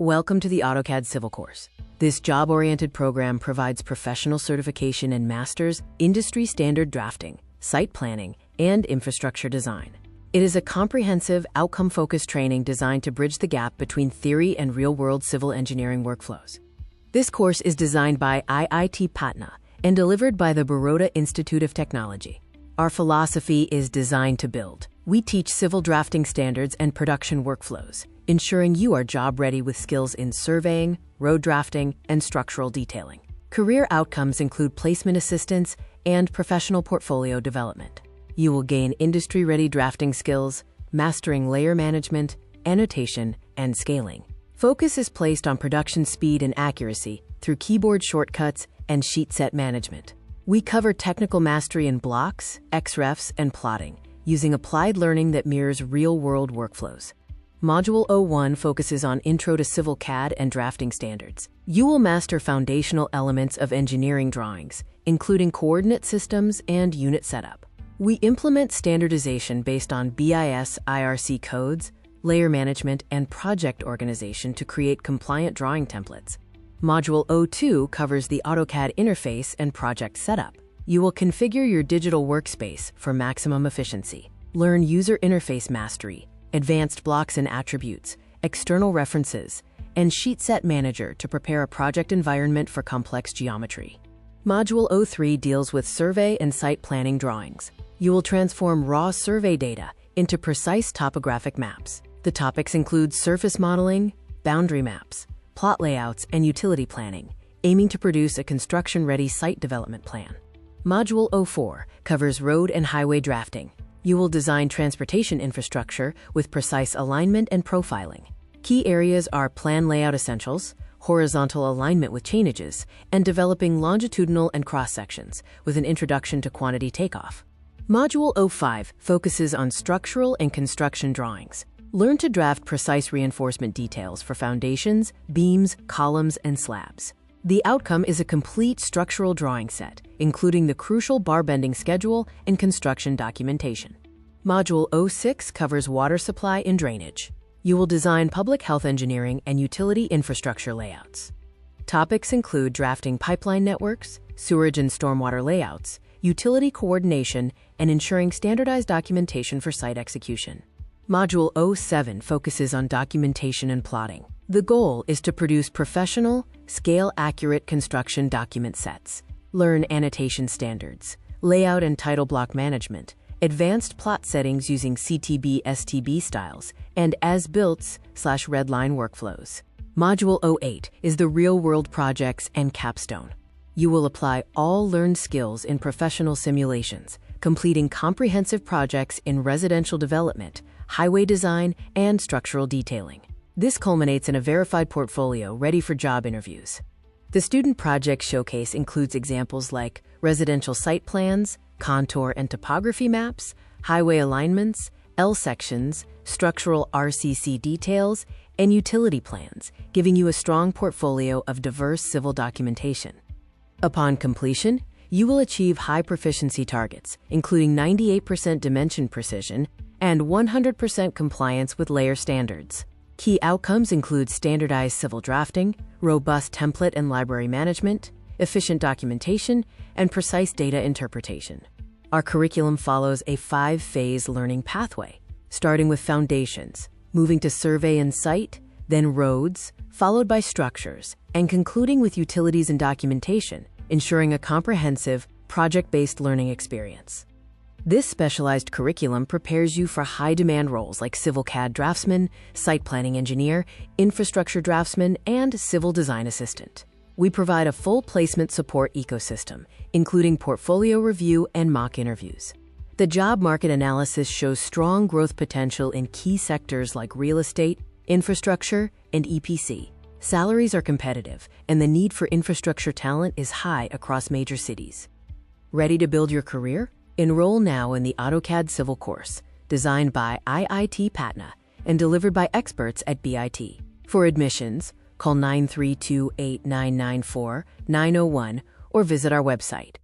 Welcome to the AutoCAD Civil course. This job-oriented program provides professional certification in master's, industry standard drafting, site planning, and infrastructure design. It is a comprehensive, outcome-focused training designed to bridge the gap between theory and real-world civil engineering workflows. This course is designed by IIT Patna and delivered by the Baroda Institute of Technology. Our philosophy is designed to build. We teach civil drafting standards and production workflows, ensuring you are job-ready with skills in surveying, road drafting, and structural detailing. Career outcomes include placement assistance and professional portfolio development. You will gain industry-ready drafting skills, mastering layer management, annotation, and scaling. Focus is placed on production speed and accuracy through keyboard shortcuts and sheet set management. We cover technical mastery in blocks, XREFs, and plotting, using applied learning that mirrors real-world workflows. Module 01 focuses on Intro to Civil CAD and Drafting Standards. You will master foundational elements of engineering drawings, including coordinate systems and unit setup. We implement standardization based on BIS IRC codes, layer management, and project organization to create compliant drawing templates. Module 02 covers the AutoCAD interface and project setup. You will configure your digital workspace for maximum efficiency. Learn user interface mastery, advanced blocks and attributes, external references, and Sheet Set Manager to prepare a project environment for complex geometry. Module 03 deals with survey and site planning drawings. You will transform raw survey data into precise topographic maps. The topics include surface modeling, boundary maps, plot layouts, and utility planning, aiming to produce a construction-ready site development plan. Module 04 covers road and highway drafting. You will design transportation infrastructure with precise alignment and profiling. Key areas are plan layout essentials, horizontal alignment with chainages, and developing longitudinal and cross-sections with an introduction to quantity takeoff. Module 05 focuses on structural and construction drawings. Learn to draft precise reinforcement details for foundations, beams, columns, and slabs. The outcome is a complete structural drawing set, including the crucial bar bending schedule and construction documentation. Module 06 covers water supply and drainage. You will design public health engineering and utility infrastructure layouts. Topics include drafting pipeline networks, sewerage and stormwater layouts, utility coordination, and ensuring standardized documentation for site execution. Module 07 focuses on documentation and plotting. The goal is to produce professional, scale-accurate construction document sets. Learn annotation standards, layout and title block management, advanced plot settings using CTB/STB styles, and as-built/redline workflows. Module 08 is the real-world projects and capstone. You will apply all learned skills in professional simulations, completing comprehensive projects in residential development, highway design, and structural detailing. This culminates in a verified portfolio ready for job interviews. The Student Project Showcase includes examples like residential site plans, contour and topography maps, highway alignments, L sections, structural RCC details, and utility plans, giving you a strong portfolio of diverse civil documentation. Upon completion, you will achieve high proficiency targets, including 98% dimension precision and 100% compliance with layer standards. Key outcomes include standardized civil drafting, robust template and library management, efficient documentation, and precise data interpretation. Our curriculum follows a 5-phase learning pathway, starting with foundations, moving to survey and site, then roads, followed by structures, and concluding with utilities and documentation, ensuring a comprehensive, project-based learning experience. This specialized curriculum prepares you for high-demand roles like civil CAD draftsman, site planning engineer, infrastructure draftsman, and civil design assistant. We provide a full placement support ecosystem, including portfolio review and mock interviews. The job market analysis shows strong growth potential in key sectors like real estate, infrastructure, and EPC. Salaries are competitive, and the need for infrastructure talent is high across major cities. Ready to build your career? Enroll now in the AutoCAD Civil course, designed by IIT Patna and delivered by experts at BIT. For admissions, call 932-8994-901 or visit our website.